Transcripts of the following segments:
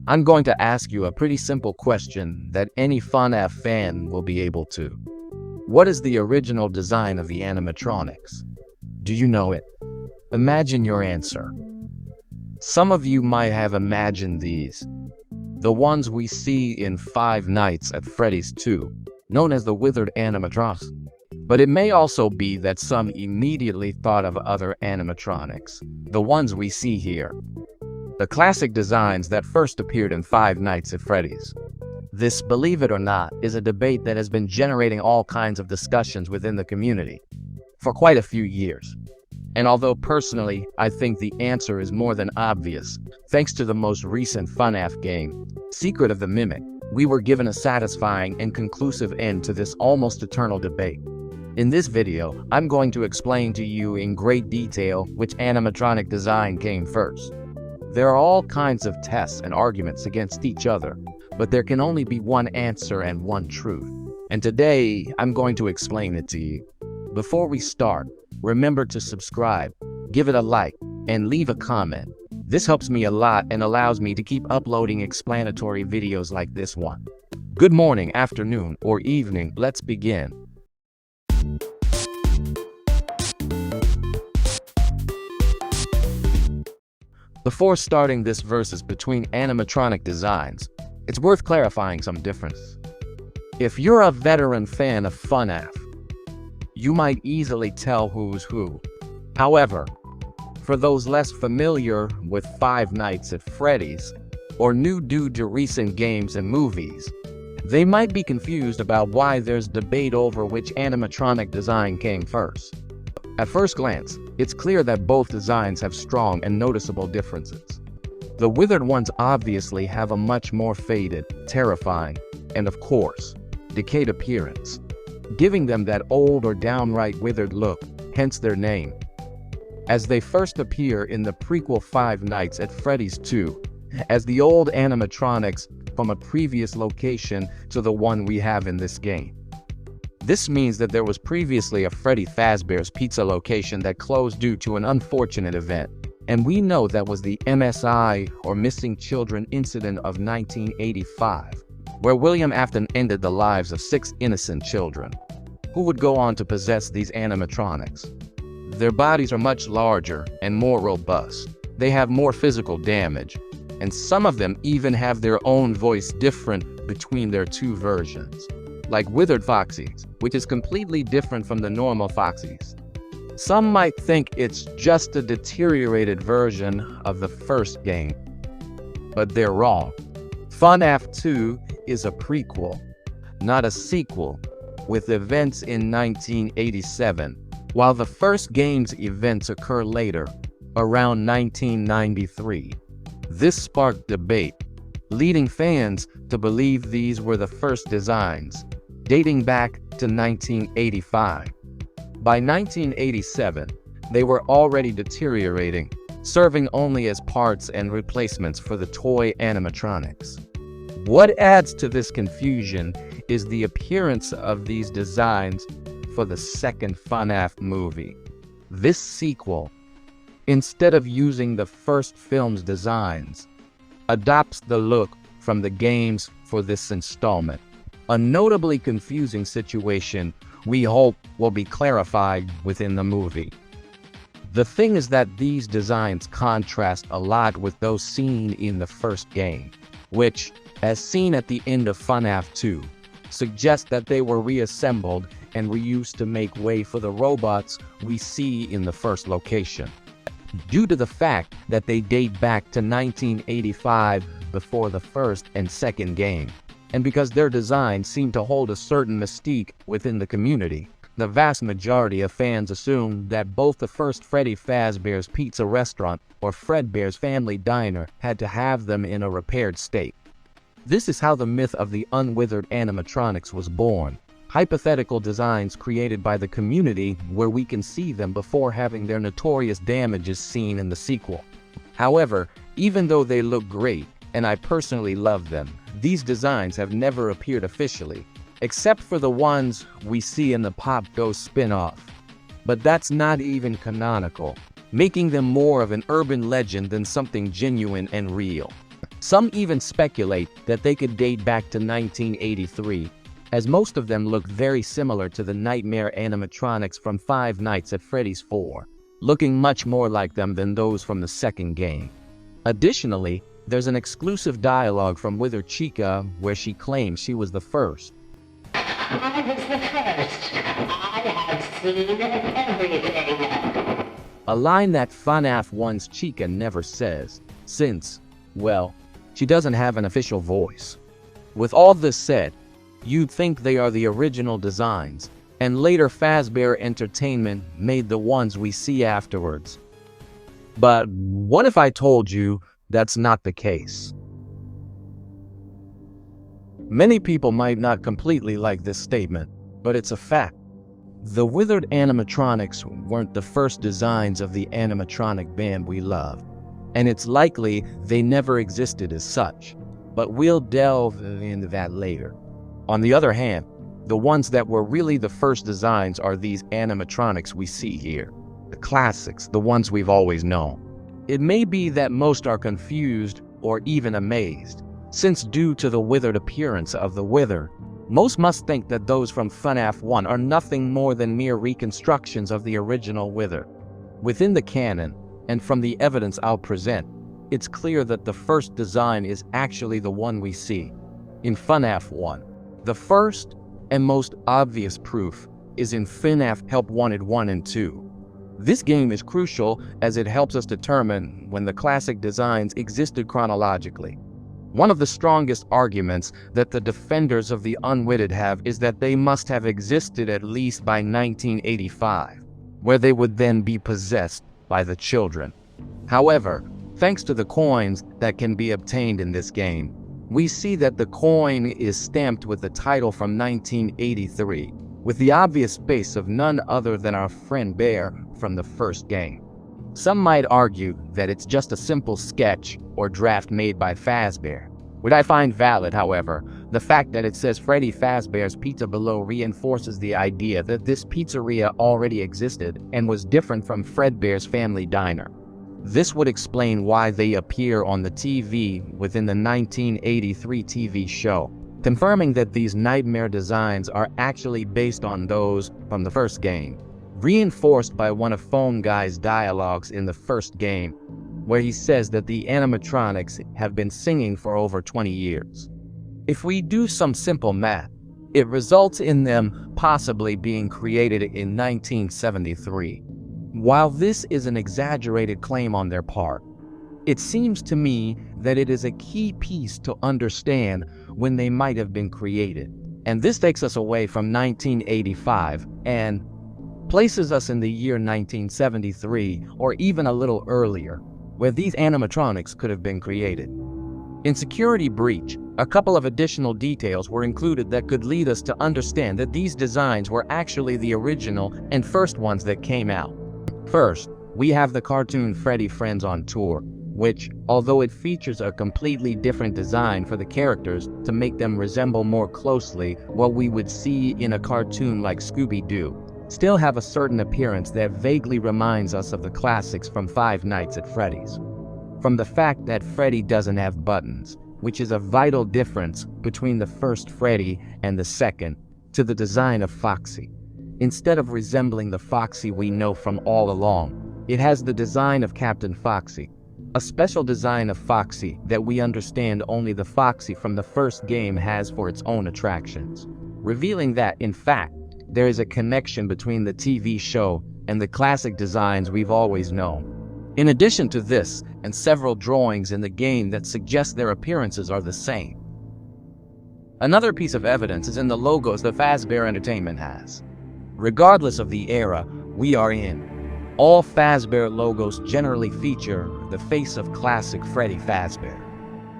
I'm going to ask you a pretty simple question that any FNAF fan will be able to. What is the original design of the animatronics? Do you know it? Imagine your answer. Some of you might have imagined these. The ones we see in Five Nights at Freddy's 2, known as the Withered animatronics. But it may also be that some immediately thought of other animatronics, the ones we see here. The classic designs that first appeared in Five Nights at Freddy's. This, believe it or not, is a debate that has been generating all kinds of discussions within the community for quite a few years. And although personally, I think the answer is more than obvious, thanks to the most recent FNAF game, Secret of the Mimic, we were given a satisfying and conclusive end to this almost eternal debate. In this video, I'm going to explain to you in great detail which animatronic design came first. There are all kinds of tests and arguments against each other, but there can only be one answer and one truth. And today, I'm going to explain it to you. Before we start, remember to subscribe, give it a like, and leave a comment. This helps me a lot and allows me to keep uploading explanatory videos like this one. Good morning, afternoon, or evening, let's begin. Before starting this versus between animatronic designs, it's worth clarifying some differences. If you're a veteran fan of FNAF, you might easily tell who's who. However, for those less familiar with Five Nights at Freddy's, or new due to recent games and movies, they might be confused about why there's debate over which animatronic design came first. At first glance, it's clear that both designs have strong and noticeable differences. The withered ones obviously have a much more faded, terrifying, and of course, decayed appearance, giving them that old or downright withered look, hence their name. As they first appear in the prequel Five Nights at Freddy's 2, as the old animatronics from a previous location to the one we have in this game. This means that there was previously a Freddy Fazbear's Pizza location that closed due to an unfortunate event, and we know that was the MSI, or Missing Children Incident of 1985, where William Afton ended the lives of 6 innocent children, who would go on to possess these animatronics. Their bodies are much larger and more robust. They have more physical damage, and some of them even have their own voice different between their two versions, like Withered Foxies, which is completely different from the normal Foxies. Some might think it's just a deteriorated version of the first game, but they're wrong. FNAF 2 is a prequel, not a sequel, with events in 1987, while the first game's events occur later, around 1993. This sparked debate, leading fans to believe these were the first designs, dating back to 1985. By 1987, they were already deteriorating, serving only as parts and replacements for the toy animatronics. What adds to this confusion is the appearance of these designs for the second FNAF movie. This sequel, instead of using the first film's designs, adopts the look from the games for this installment. A notably confusing situation we hope will be clarified within the movie. The thing is that these designs contrast a lot with those seen in the first game, which, as seen at the end of FNAF 2, suggests that they were reassembled and reused to make way for the robots we see in the first location. Due to the fact that they date back to 1985 before the first and second game, and because their designs seem to hold a certain mystique within the community, the vast majority of fans assume that both the first Freddy Fazbear's Pizza restaurant or Fredbear's Family Diner had to have them in a repaired state. This is how the myth of the Unwithered animatronics was born. Hypothetical designs created by the community where we can see them before having their notorious damages seen in the sequel. However, even though they look great, and I personally love them, these designs have never appeared officially, except for the ones we see in the Pop Go spin-off. But that's not even canonical, making them more of an urban legend than something genuine and real. Some even speculate that they could date back to 1983, as most of them look very similar to the nightmare animatronics from Five Nights at Freddy's 4, looking much more like them than those from the second game. Additionally, there's an exclusive dialogue from Withered Chica where she claims she was the first. I was the first. I have seen everything. A line that FNAF 1's Chica never says, since, well, she doesn't have an official voice. With all this said, you'd think they are the original designs, and later Fazbear Entertainment made the ones we see afterwards. But what if I told you that's not the case? Many people might not completely like this statement, but it's a fact. The Withered animatronics weren't the first designs of the animatronic band we love, and it's likely they never existed as such, but we'll delve into that later. On the other hand, the ones that were really the first designs are these animatronics we see here, the classics, the ones we've always known. It may be that most are confused or even amazed, since due to the withered appearance of the Wither, most must think that those from FNAF 1 are nothing more than mere reconstructions of the original Wither. Within the canon, and from the evidence I'll present, it's clear that the first design is actually the one we see in FNAF 1. The first and most obvious proof is in FNAF Help Wanted 1 and 2. This game is crucial as it helps us determine when the classic designs existed chronologically. One of the strongest arguments that the defenders of the Unwithered have is that they must have existed at least by 1985, where they would then be possessed by the children. However, thanks to the coins that can be obtained in this game, we see that the coin is stamped with the title from 1983, with the obvious face of none other than our friend Bear from the first game. Some might argue that it's just a simple sketch or draft made by Fazbear, which I find valid. However, the fact that it says Freddy Fazbear's Pizza below reinforces the idea that this pizzeria already existed and was different from Fredbear's Family Diner. This would explain why they appear on the TV within the 1983 TV show, confirming that these nightmare designs are actually based on those from the first game, reinforced by one of Phone Guy's dialogues in the first game, where he says that the animatronics have been singing for over 20 years. If we do some simple math, it results in them possibly being created in 1973. While this is an exaggerated claim on their part, it seems to me that it is a key piece to understand when they might have been created. And this takes us away from 1985 and places us in the year 1973 or even a little earlier, where these animatronics could have been created. In Security Breach, a couple of additional details were included that could lead us to understand that these designs were actually the original and first ones that came out. First, we have the cartoon Freddy Friends on Tour, which, although it features a completely different design for the characters to make them resemble more closely what we would see in a cartoon like Scooby-Doo, still have a certain appearance that vaguely reminds us of the classics from Five Nights at Freddy's. From the fact that Freddy doesn't have buttons, which is a vital difference between the first Freddy and the second, to the design of Foxy. Instead of resembling the Foxy we know from all along, it has the design of Captain Foxy, a special design of Foxy that we understand only the Foxy from the first game has for its own attractions, revealing that, in fact, there is a connection between the TV show and the classic designs we've always known. In addition to this, and several drawings in the game that suggest their appearances are the same. Another piece of evidence is in the logos that Fazbear Entertainment has. Regardless of the era we are in, all Fazbear logos generally feature the face of classic Freddy Fazbear.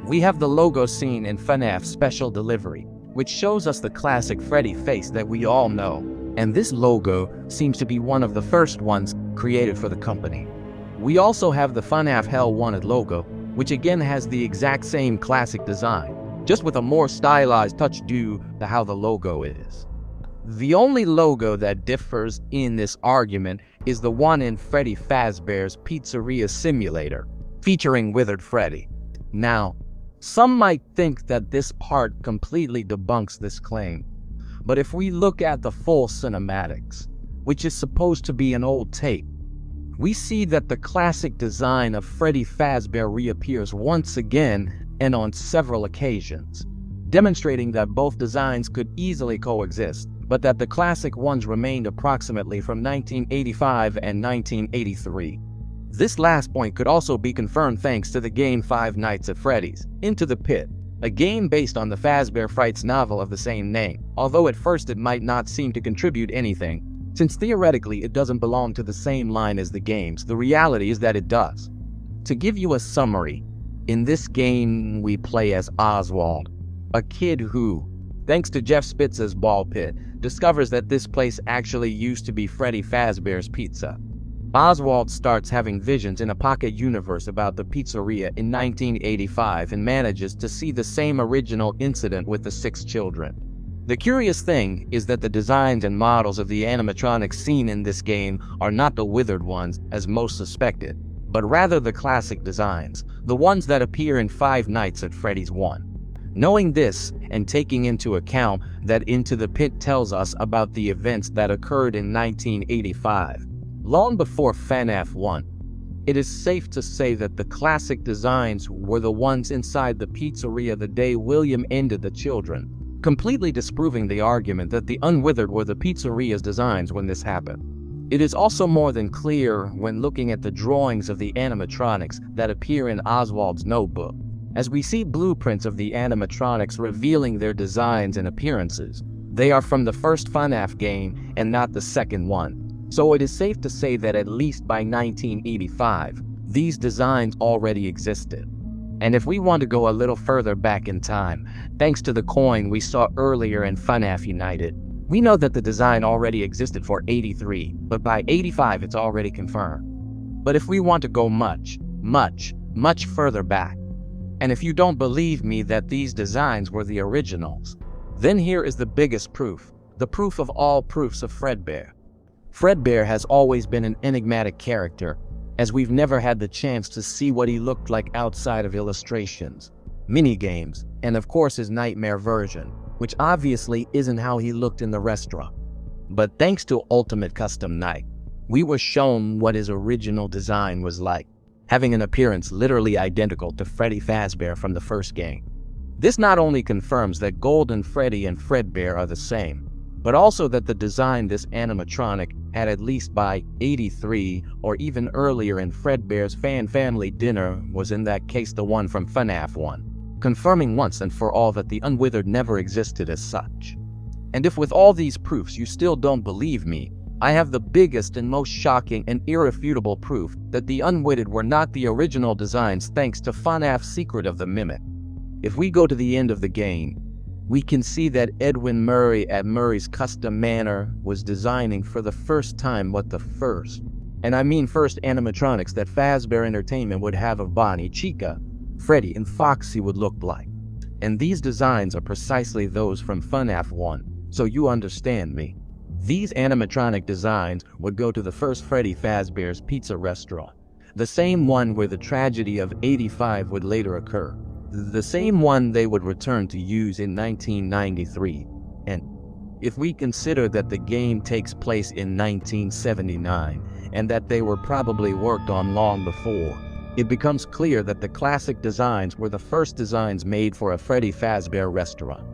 We have the logo seen in FNAF Special Delivery, which shows us the classic Freddy face that we all know, and this logo seems to be one of the first ones created for the company. We also have the FNAF Hell Wanted logo, which again has the exact same classic design, just with a more stylized touch due to how the logo is. The only logo that differs in this argument is the one in Freddy Fazbear's Pizzeria Simulator, featuring Withered Freddy. Now, Some might think that this part completely debunks this claim, but if we look at the full cinematics, which is supposed to be an old tape, we see that the classic design of Freddy Fazbear reappears once again and on several occasions, demonstrating that both designs could easily coexist, but that the classic ones remained approximately from 1985 and 1983. This last point could also be confirmed thanks to the game Five Nights at Freddy's: Into the Pit, a game based on the Fazbear Frights novel of the same name, although at first it might not seem to contribute anything. Since theoretically it doesn't belong to the same line as the games, the reality is that it does. To give you a summary, in this game we play as Oswald, a kid who, thanks to Jeff Spitz's ball pit, discovers that this place actually used to be Freddy Fazbear's Pizza. Oswald starts having visions in a pocket universe about the pizzeria in 1985 and manages to see the same original incident with the 6 children. The curious thing is that the designs and models of the animatronics seen in this game are not the withered ones, as most suspected, but rather the classic designs, the ones that appear in Five Nights at Freddy's 1. Knowing this, and taking into account that Into the Pit tells us about the events that occurred in 1985, long before FNAF 1, it is safe to say that the classic designs were the ones inside the pizzeria the day William ended the children, completely disproving the argument that the Unwithered were the pizzeria's designs when this happened. It is also more than clear when looking at the drawings of the animatronics that appear in Oswald's notebook, as we see blueprints of the animatronics revealing their designs and appearances. They are from the first FNAF game and not the second one. So it is safe to say that at least by 1985, these designs already existed. And if we want to go a little further back in time, thanks to the coin we saw earlier in FNAF United, we know that the design already existed for 83, but by 85 it's already confirmed. But if we want to go much, much, much further back, and if you don't believe me that these designs were the originals, then here is the biggest proof, the proof of all proofs of Fredbear. Fredbear has always been an enigmatic character, as we've never had the chance to see what he looked like outside of illustrations, minigames, and of course his nightmare version, which obviously isn't how he looked in the restaurant. But thanks to Ultimate Custom Night, we were shown what his original design was like, having an appearance literally identical to Freddy Fazbear from the first game. This not only confirms that Golden Freddy and Fredbear are the same, but also that the design this animatronic had at least by 83 or even earlier in Fredbear's Fan Family Dinner was in that case the one from FNAF 1, confirming once and for all that the Unwithered never existed as such. And if with all these proofs you still don't believe me, I have the biggest and most shocking and irrefutable proof that the Unwithered were not the original designs thanks to FNAF's Secret of the Mimic. If we go to the end of the game, we can see that Edwin Murray at Murray's Custom Manor was designing for the first time what the first, and I mean first animatronics that Fazbear Entertainment would have of Bonnie, Chica, Freddy, and Foxy would look like. And these designs are precisely those from FNAF 1, so you understand me. These animatronic designs would go to the first Freddy Fazbear's Pizza restaurant, the same one where the tragedy of 85 would later occur. The same one they would return to use in 1993, and if we consider that the game takes place in 1979 and that they were probably worked on long before, it becomes clear that the classic designs were the first designs made for a Freddy Fazbear restaurant.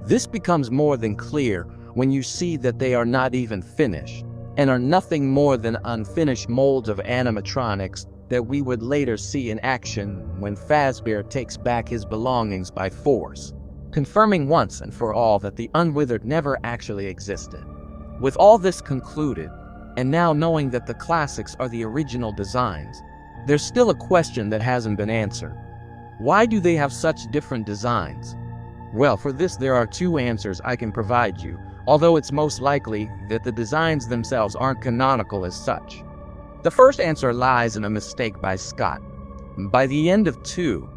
This becomes more than clear when you see that they are not even finished and are nothing more than unfinished molds of animatronics that we would later see in action when Fazbear takes back his belongings by force, confirming once and for all that the Unwithered never actually existed. With all this concluded, and now knowing that the classics are the original designs, there's still a question that hasn't been answered. Why do they have such different designs? Well, for this there are 2 answers I can provide you, although it's most likely that the designs themselves aren't canonical as such. The first answer lies in a mistake by Scott. By the end of 2,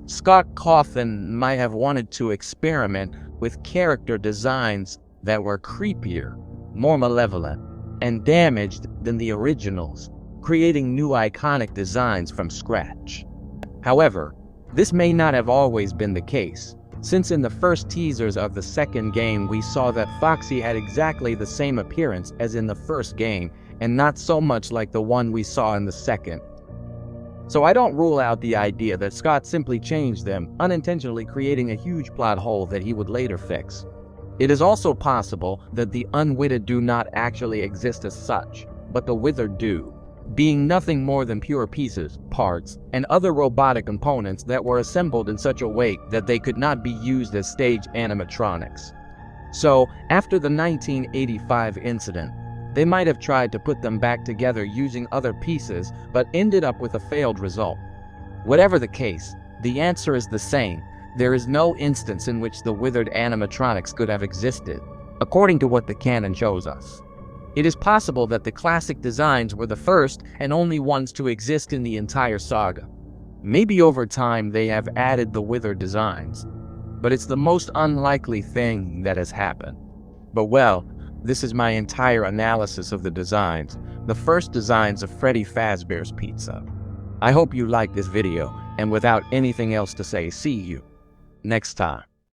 Scott Cawthon might have wanted to experiment with character designs that were creepier, more malevolent, and damaged than the originals, creating new iconic designs from scratch. However, This may not have always been the case, since in the first teasers of the second game we saw that Foxy had exactly the same appearance as in the first game, and not so much like the one we saw in the second. So I don't rule out the idea that Scott simply changed them, unintentionally creating a huge plot hole that he would later fix. It is also possible that the Unwithered do not actually exist as such, but the Withered do, being nothing more than pure pieces, parts, and other robotic components that were assembled in such a way that they could not be used as stage animatronics. So, after the 1985 incident, they might have tried to put them back together using other pieces, but ended up with a failed result. Whatever the case, the answer is the same. There is no instance in which the Withered animatronics could have existed, according to what the canon shows us. It is possible that the classic designs were the first and only ones to exist in the entire saga. Maybe over time they have added the Withered designs, but it's the most unlikely thing that has happened. But well, this is my entire analysis of the designs, the first designs of Freddy Fazbear's Pizza. I hope you liked this video, and without anything else to say, see you next time.